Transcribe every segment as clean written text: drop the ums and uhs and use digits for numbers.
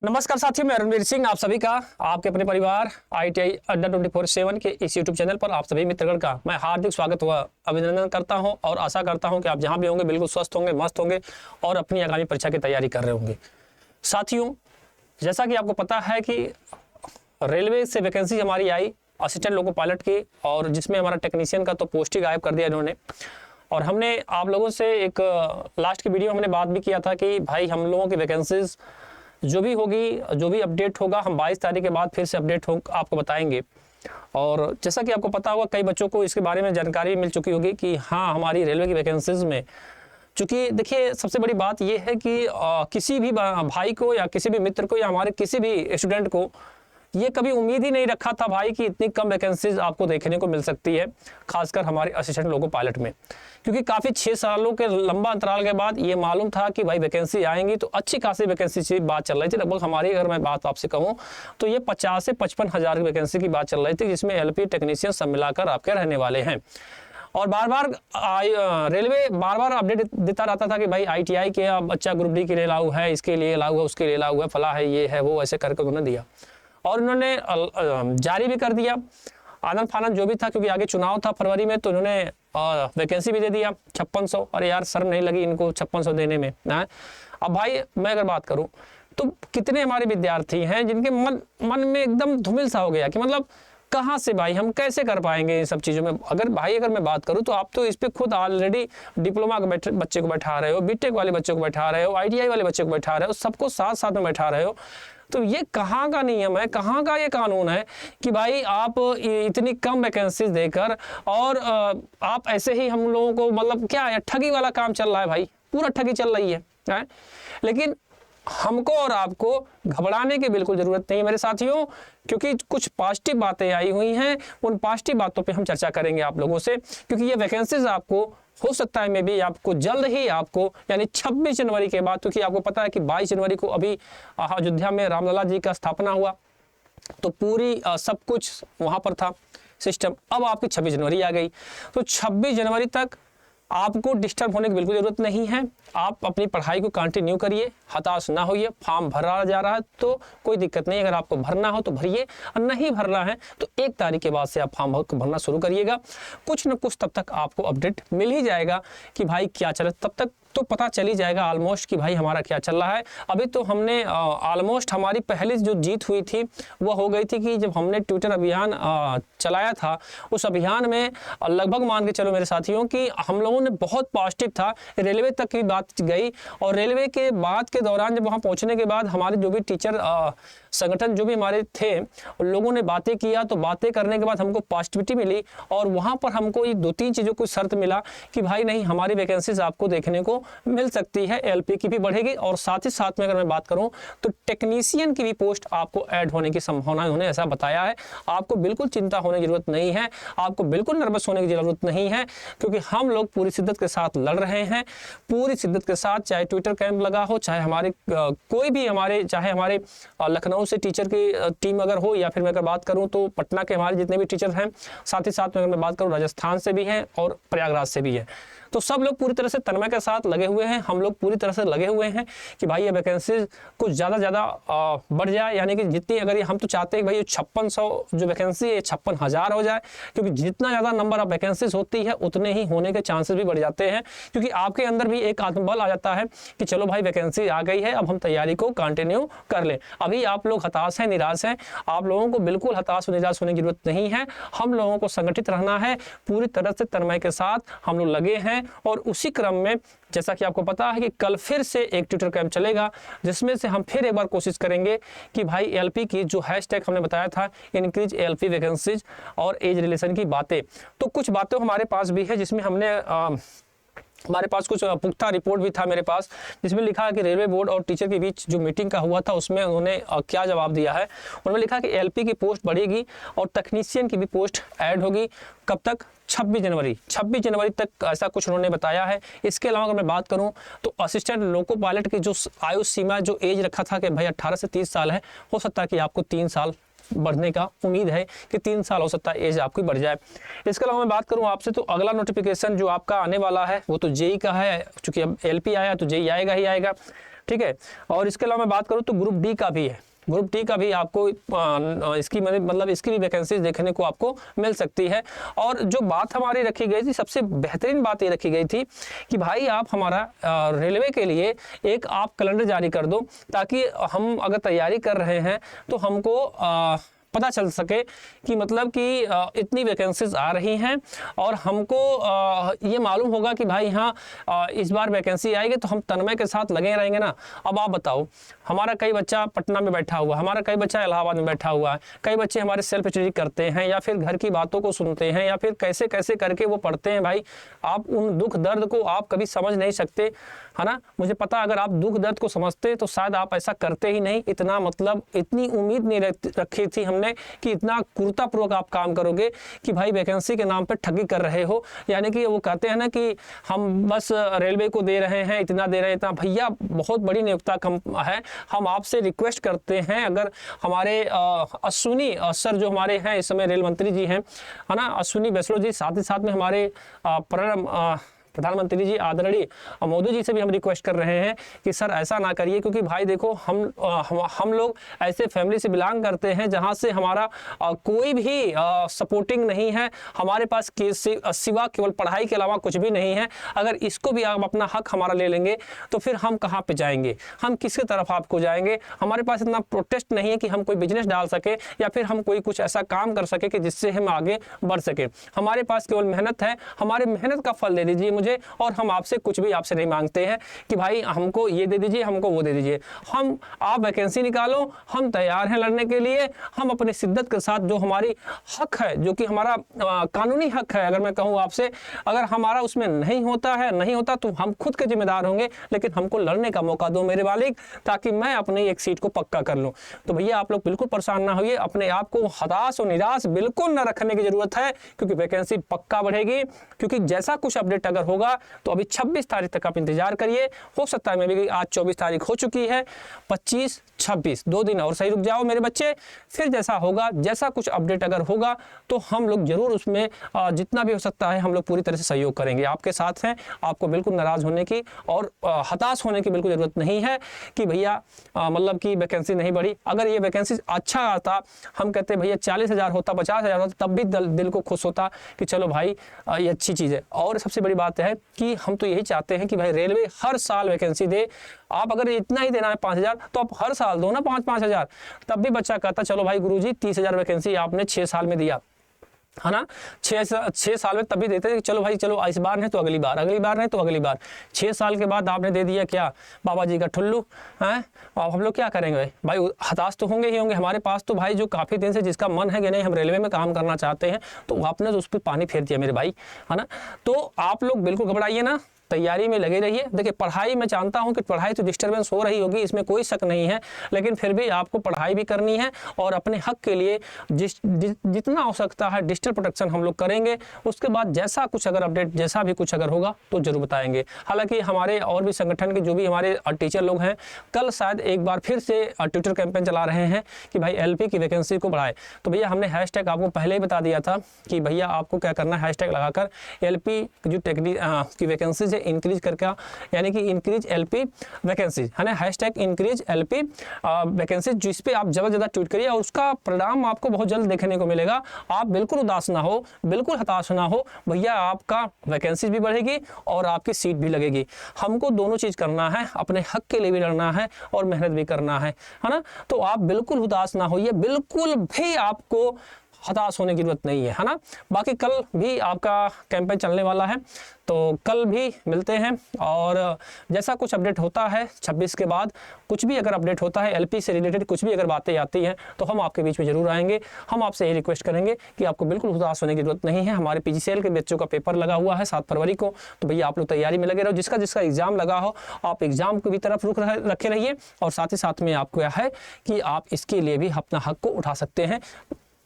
नमस्कार साथियों, मैं रणवीर सिंह आप सभी का आपके अपने परिवार ITI अड्डा 24/7 के इस यूट्यूब चैनल पर आप सभी मित्रगण का मैं हार्दिक स्वागत व अभिनंदन करता हूं और आशा करता हूं कि आप जहां भी होंगे बिल्कुल स्वस्थ होंगे, मस्त होंगे और अपनी आगामी परीक्षा की तैयारी कर रहे होंगे। साथियों, जैसा कि आपको पता है कि रेलवे से वैकेंसी हमारी आई असिस्टेंट लोको पायलट की, और जिसमें हमारा टेक्नीशियन का तो पोस्ट ही गायब कर दिया इन्होंने। और हमने आप लोगों से एक लास्ट की वीडियो हमने बात भी किया था कि भाई हम लोगों की वैकेंसीज जो भी होगी, जो भी अपडेट होगा, हम 22 तारीख के बाद फिर से अपडेट हो आपको बताएंगे। और जैसा कि आपको पता होगा, कई बच्चों को इसके बारे में जानकारी मिल चुकी होगी कि हाँ, हमारी रेलवे की वैकेंसीज में, चूँकि देखिए सबसे बड़ी बात यह है कि किसी भी भाई को या किसी भी मित्र को या हमारे किसी भी स्टूडेंट को ये कभी उम्मीद ही नहीं रखा था भाई कि इतनी कम वैकेंसीज आपको देखने को मिल सकती है, खासकर हमारे असिस्टेंट लोको पायलट में। क्योंकि काफ़ी 6 सालों के लंबा अंतराल के बाद ये मालूम था कि भाई वैकेंसी आएंगी, तो अच्छी खासी वैकेंसी की बात चल रही थी। लगभग हमारी अगर मैं बात आपसे कहूँ तो ये 50 से 55 हज़ार की वैकेंसी की बात चल रही थी, जिसमें LP टेक्नीशियन सब मिलाकर आपके रहने वाले हैं। और बार बार रेलवे बार बार अपडेट देता रहता था कि भाई ITI के बच्चा ग्रुप D के लिए लागू है, इसके लिए लागू है, उसके लिए लागू है, फला है, ये है, वो, ऐसे करके उन्होंने दिया और उन्होंने जारी भी कर दिया आनंद फानंद जो भी था। क्योंकि आगे चुनाव था फरवरी में, तो उन्होंने वैकेंसी भी दे दिया 5600। अरे यार, शर्म नहीं लगी इनको 5600 देने में ना। अब भाई मैं अगर बात करूं तो कितने हमारे विद्यार्थी हैं जिनके मन में एकदम धुमिल सा हो गया कि मतलब कहाँ से भाई हम कैसे कर पाएंगे इन सब चीज़ों में। अगर मैं बात करूँ तो आप तो इस पर खुद ऑलरेडी डिप्लोमा के बच्चे को बैठा रहे हो, BTech वाले बच्चे को बैठा रहे हो, ITI वाले बच्चे को बैठा रहे हो, सबको साथ साथ में बैठा रहे हो। तो ये कहाँ का नियम है, कहाँ का ये कानून है कि भाई आप इतनी कम वैकेंसीज देकर और आप ऐसे ही हम लोगों को, मतलब क्या है, ठगी वाला काम चल रहा है भाई, पूरा ठगी चल रही है। लेकिन हमको और आपको घबराने की बिल्कुल ज़रूरत नहीं है मेरे साथियों, क्योंकि कुछ पॉजिटिव बातें आई हुई हैं। उन पॉजिटिव बातों पे हम चर्चा करेंगे आप लोगों से, क्योंकि ये वैकेंसीज आपको हो सकता है मे भी आपको जल्द ही आपको, यानी 26 जनवरी के बाद, क्योंकि आपको पता है कि 22 जनवरी को अभी अयोध्या में रामलला जी का स्थापना हुआ, तो पूरी सब कुछ वहाँ पर था सिस्टम। अब आपकी 26 जनवरी आ गई, तो 26 जनवरी तक आपको डिस्टर्ब होने की बिल्कुल ज़रूरत नहीं है। आप अपनी पढ़ाई को कंटिन्यू करिए, हताश ना होइए। फॉर्म भरा जा रहा है तो कोई दिक्कत नहीं, अगर आपको भरना हो तो भरिए, और नहीं भरना है तो 1 तारीख के बाद से आप फॉर्म भरना शुरू करिएगा। कुछ न कुछ तब तक आपको अपडेट मिल ही जाएगा कि भाई क्या चल, तब तक तो पता चल ही जाएगा ऑलमोस्ट कि भाई हमारा क्या चल रहा है। अभी तो हमने ऑलमोस्ट हमारी पहली जो जीत हुई थी वो हो गई थी कि जब हमने ट्विटर अभियान चलाया था, उस अभियान में लगभग मान के चलो मेरे साथियों कि हम लोगों ने बहुत पॉजिटिव था, रेलवे तक की बात गई। और रेलवे के बाद के दौरान जब वहाँ पहुँचने के बाद हमारे जो भी टीचर संगठन जो भी हमारे थे, उन लोगों ने बातें किया, तो बातें करने के बाद हमको पॉजिटिविटी मिली। और वहाँ पर हमको ये 2-3 चीज़ों को शर्त मिला कि भाई नहीं, हमारी वैकेंसीज आपको देखने को मिल सकती है, LP की भी बढ़ेगी, और साथ ही साथ में अगर मैं बात करूं तो टेक्नीशियन की भी पोस्ट आपको ऐड होने की संभावना उन्होंने ऐसा बताया है। आपको बिल्कुल चिंता होने की जरूरत नहीं है, आपको बिल्कुल नर्वस होने की जरूरत नहीं है, क्योंकि हम लोग पूरी शिद्दत के साथ लड़ रहे हैं, पूरी शिद्दत के साथ। चाहे ट्विटर कैंप लगा हो, चाहे हमारे कोई भी चाहे हमारे लखनऊ से टीचर की टीम अगर हो, या फिर मैं अगर बात करूं तो पटना के हमारे जितने भी टीचर हैं, साथ ही साथ में अगर मैं बात करूं राजस्थान से भी हैं और प्रयागराज से भी है, तो सब लोग पूरी तरह से तन्मय के साथ लगे हुए हैं। हम लोग पूरी तरह से लगे हुए हैं कि भाई ये वैकेंसीज कुछ ज़्यादा बढ़ जाए, यानी कि जितनी, अगर हम तो चाहते हैं कि भाई ये 5600 जो वैकेंसी है 56,000 हो जाए, क्योंकि जितना ज़्यादा नंबर ऑफ वैकेंसीज होती है उतने ही होने के चांसेस भी बढ़ जाते हैं। क्योंकि आपके अंदर भी एक आत्मबल आ जाता है कि चलो भाई वैकेंसी आ गई है, अब हम तैयारी को कंटिन्यू कर लें। अभी आप लोग हताश हैं, निराश हैं, आप लोगों को बिल्कुल हताश और निराश होने की जरूरत नहीं है। हम लोगों को संगठित रहना है, पूरी तरह से तन्मय के साथ हम लोग लगे हैं। और उसी क्रम में जैसा कि आपको पता है कि कल फिर से एक ट्विटर कैंप चलेगा, जिसमें से हम फिर एक बार कोशिश करेंगे कि भाई LP की जो हैशटैग हमने बताया था, इंक्रीज LP वैकेंसीज और एज रिलेशन की बातें, तो कुछ बातें हमारे पास भी है, जिसमें हमने हमारे पास कुछ पुख्ता रिपोर्ट भी था मेरे पास, जिसमें लिखा है कि रेलवे बोर्ड और टीचर के बीच जो मीटिंग का हुआ था उसमें उन्होंने क्या जवाब दिया है। उन्होंने लिखा कि LP की पोस्ट बढ़ेगी और टेक्नीशियन की भी पोस्ट ऐड होगी। कब तक? 26 जनवरी तक, ऐसा कुछ उन्होंने बताया है। इसके अलावा अगर मैं बात करूं तो असिस्टेंट लोको पायलट की जो आयु सीमा, जो एज रखा था कि भाई 18 से 30 साल है, हो सकता है कि आपको 3 साल बढ़ने का उम्मीद है कि 3 साल हो सकता है एज आपकी बढ़ जाए। इसके अलावा मैं बात करूं आपसे तो अगला नोटिफिकेशन जो आपका आने वाला है वो तो जेई का है, चूंकि अब एलपी आया तो जेई आएगा ही आएगा, ठीक है। और इसके अलावा मैं बात करूं तो ग्रुप डी का भी है, ग्रुप डी का भी आपको इसकी मतलब इसकी भी वैकेंसीज देखने को आपको मिल सकती है। और जो बात हमारी रखी गई थी, सबसे बेहतरीन बात ये रखी गई थी कि भाई आप हमारा रेलवे के लिए एक आप कैलेंडर जारी कर दो, ताकि हम अगर तैयारी कर रहे हैं तो हमको पता चल सके कि मतलब कि इतनी वैकेंसीज आ रही हैं और हमको ये मालूम होगा कि भाई हाँ इस बार वैकेंसी आएगी तो हम तन्मय के साथ लगे रहेंगे ना। अब आप बताओ, हमारा कई बच्चा पटना में बैठा हुआ, हमारा कई बच्चा इलाहाबाद में बैठा हुआ है, कई बच्चे हमारे सेल्फ स्टडी करते हैं या फिर घर की बातों को सुनते हैं या फिर कैसे कैसे करके वो पढ़ते हैं। भाई आप उन दुख दर्द को आप कभी समझ नहीं सकते, है ना। मुझे पता अगर आप दुख दर्द को समझते तो शायद आप ऐसा करते ही नहीं। इतना मतलब इतनी उम्मीद नहीं रखी थी हमने कि इतना क्रूरतापूर्वक आप काम करोगे कि भाई वैकेंसी के नाम पे ठगी कर रहे हो। यानी कि वो कहते हैं ना कि हम बस रेलवे को दे रहे हैं, इतना दे रहे हैं, इतना। भैया बहुत बड़ी नियोक्ता है, हम आपसे रिक्वेस्ट करते हैं, अगर हमारे अश्विनी सर जो हमारे हैं इस समय रेल मंत्री जी हैं, है ना, अश्विनी वैष्णो जी, साथ ही साथ में हमारे प्रधानमंत्री जी आदरणीय मोदी जी से भी हम रिक्वेस्ट कर रहे हैं कि सर ऐसा ना करिए, क्योंकि भाई देखो हम लोग ऐसे फैमिली से बिलोंग करते हैं जहां से हमारा कोई भी सपोर्टिंग नहीं है, हमारे पास सिवा केवल पढ़ाई के अलावा कुछ भी नहीं है। अगर इसको भी आप अपना हक हमारा ले लेंगे तो फिर हम कहाँ पे जाएंगे, हम किसकी तरफ आपको जाएंगे। हमारे पास इतना प्रोटेस्ट नहीं है कि हम कोई बिजनेस डाल सके या फिर हम कोई कुछ ऐसा काम कर सके कि जिससे हम आगे बढ़ सके। हमारे पास केवल मेहनत है, हमारे मेहनत का फल दे दीजिए मुझे, और हम आपसे कुछ भी आपसे नहीं मांगते हैं कि भाई हमको ये दे दीजिए, हमको वो दे दीजिए। आप वैकेंसी निकालो, हम तैयार हैं लड़ने के लिए। हम अपनी शिद्दत के साथ जो हमारी हक है, जो कि हमारा कानूनी हक है, अगर मैं कहूँ आपसे, अगर हमारा उसमें नहीं होता तो हम खुद के जिम्मेदार होंगे, लेकिन हमको लड़ने का मौका दो मेरे मालिक, ताकि मैं अपनी एक सीट को पक्का कर लूँ। तो भैया आप लोग बिल्कुल परेशान ना होइए, अपने आप को हताश और निराश बिल्कुल न रखने की जरूरत है, क्योंकि वैकेंसी पक्का बढ़ेगी। क्योंकि जैसा कुछ अपडेट अगर होगा तो अभी 26 तारीख तक आप इंतजार करिए। हो सकता है मैं भी, आज 24 तारीख हो चुकी है, 25, 26 2 दिन और सही रुक जाओ मेरे बच्चे। फिर जैसा होगा, जैसा कुछ अपडेट अगर होगा तो हम लोग जरूर उसमें जितना भी हो सकता है हम लोग पूरी तरह से सहयोग करेंगे, आपके साथ हैं। आपको बिल्कुल नाराज होने की और हताश होने की बिल्कुल जरूरत नहीं है कि भैया मतलब कि वैकेंसी नहीं बढ़ी। अगर ये वैकेंसी अच्छा आता, हम कहते भैया 40,000 होता, 50,000 होता, तब भी दिल को खुश होता कि चलो भाई ये अच्छी चीज़ है। और सबसे बड़ी बात है कि हम तो यही चाहते हैं कि भाई रेलवे हर साल वैकेंसी दे। आप अगर इतना ही देना है 5,000 तो आप हर साल दो ना 5-5 हज़ार। तब भी बच्चा कहता चलो भाई गुरुजी 30,000 वैकेंसी आपने 6 साल में दिया, है ना, 6 साल में तभी देते हैं। चलो भाई चलो इस बार नहीं तो अगली बार, अगली बार नहीं तो अगली बार। 6 साल के बाद आपने दे दिया क्या बाबा जी का ठुल्लू है। अब हम लोग क्या करेंगे भाई, हताश तो होंगे ही होंगे। हमारे पास तो भाई जो काफ़ी दिन से जिसका मन है कि नहीं हम रेलवे में काम करना चाहते हैं, तो आपने तो उस पर पानी फेर दिया मेरे भाई, है ना। तो आप लोग बिल्कुल घबराइए ना, तैयारी में लगे रहिए। देखिए पढ़ाई मैं जानता हूं कि पढ़ाई तो डिस्टर्बेंस हो रही होगी, इसमें कोई शक नहीं है, लेकिन फिर भी आपको पढ़ाई भी करनी है और अपने हक के लिए जितना हो सकता है डिजिटल प्रोटेक्शन हम लोग करेंगे। उसके बाद जैसा कुछ अगर अपडेट, जैसा भी कुछ अगर होगा तो जरूर बताएंगे। हालांकि हमारे और भी संगठन के जो भी हमारे टीचर लोग हैं, कल शायद एक बार फिर से ट्विटर कैंपेन चला रहे हैं कि भाई एलपी की वैकेंसी को बढ़ाए। तो भैया हमने हैशटैग आपको पहले ही बता दिया था कि भैया आपको क्या करना है, हैशटैग लगाकर एलपी जो की वैकेंसी इंक्रीज करके, यानी कि इंक्रीज एलपी वैकेंसी, है ना, हैशटैग इंक्रीज एलपी वैकेंसी, जिस पे आप ज़्यादा ट्वीट करिए और उसका परिणाम आपको बहुत जल्द देखने को मिलेगा। आप बिल्कुल उदास ना हो, बिल्कुल हताश ना हो भैया, आपका वैकेंसी भी बढ़ेगी और आपकी सीट भी लगेगी। हमको दोनों चीज़ करना है, अपने हक के लिए भी लड़ना है और मेहनत भी करना है ना। तो आप बिल्कुल उदास ना होइए, बिल्कुल भी आपको हताश होने की जरूरत नहीं है ना। बाकी कल भी आपका कैंपेन चलने वाला है, तो कल भी मिलते हैं और जैसा कुछ अपडेट होता है 26 के बाद, कुछ भी अगर अपडेट होता है एलपी से रिलेटेड, कुछ भी अगर बातें आती हैं तो हम आपके बीच में जरूर आएंगे। हम आपसे यही रिक्वेस्ट करेंगे कि आपको बिल्कुल उदास होने की जरूरत नहीं है। हमारे पीजीसीएल के बच्चों का पेपर लगा हुआ है 7 फरवरी को, तो भैया आप लोग तैयारी में लगे रहो। जिसका जिसका एग्जाम लगा हो आप एग्जाम की भी तरफ रुख रखे रहिए और साथ ही साथ में आपको यह है कि आप इसके लिए भी अपना हक को उठा सकते हैं।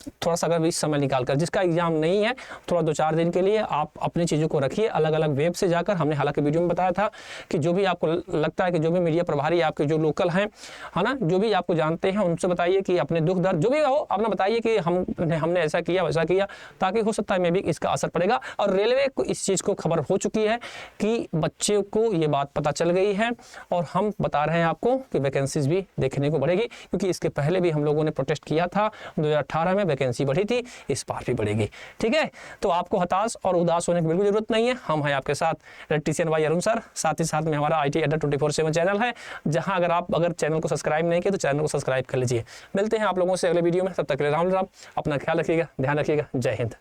थोड़ा सा अगर भी समय निकाल कर, जिसका एग्जाम नहीं है थोड़ा 2-4 दिन के लिए आप अपनी चीज़ों को रखिए अलग अलग वेब से जाकर। हमने हालांकि वीडियो में बताया था कि जो भी आपको लगता है कि जो भी मीडिया प्रभारी आपके जो लोकल हैं, है ना, जो भी आपको जानते हैं उनसे बताइए कि अपने दुख दर्द जो भी हो अपना बताइए कि हमने ऐसा किया वैसा किया, ताकि हो सकता है मे भी इसका असर पड़ेगा। और रेलवे को इस चीज़ को खबर हो चुकी है कि बच्चे को ये बात पता चल गई है और हम बता रहे हैं आपको कि वैकेंसीज भी देखने को बढ़ेगी, क्योंकि इसके पहले भी हम लोगों ने प्रोटेस्ट किया था 2018 में, वैकेंसी बढ़ी थी, इस बार भी बढ़ेगी। ठीक है, तो आपको हताश और उदास होने की बिल्कुल जरूरत नहीं है, हम हैं आपके साथ इलेक्ट्रीशियन भाई अरुण सर। साथ ही साथ में हमारा IT अड्डा 24/7 चैनल है, जहां अगर चैनल को सब्सक्राइब नहीं किया तो चैनल को सब्सक्राइब कर लीजिए। मिलते हैं आप लोगों से अगले वीडियो में, तब तक के लिए राम राम, अपना ख्याल रखिएगा, ध्यान रखिएगा, जय हिंद।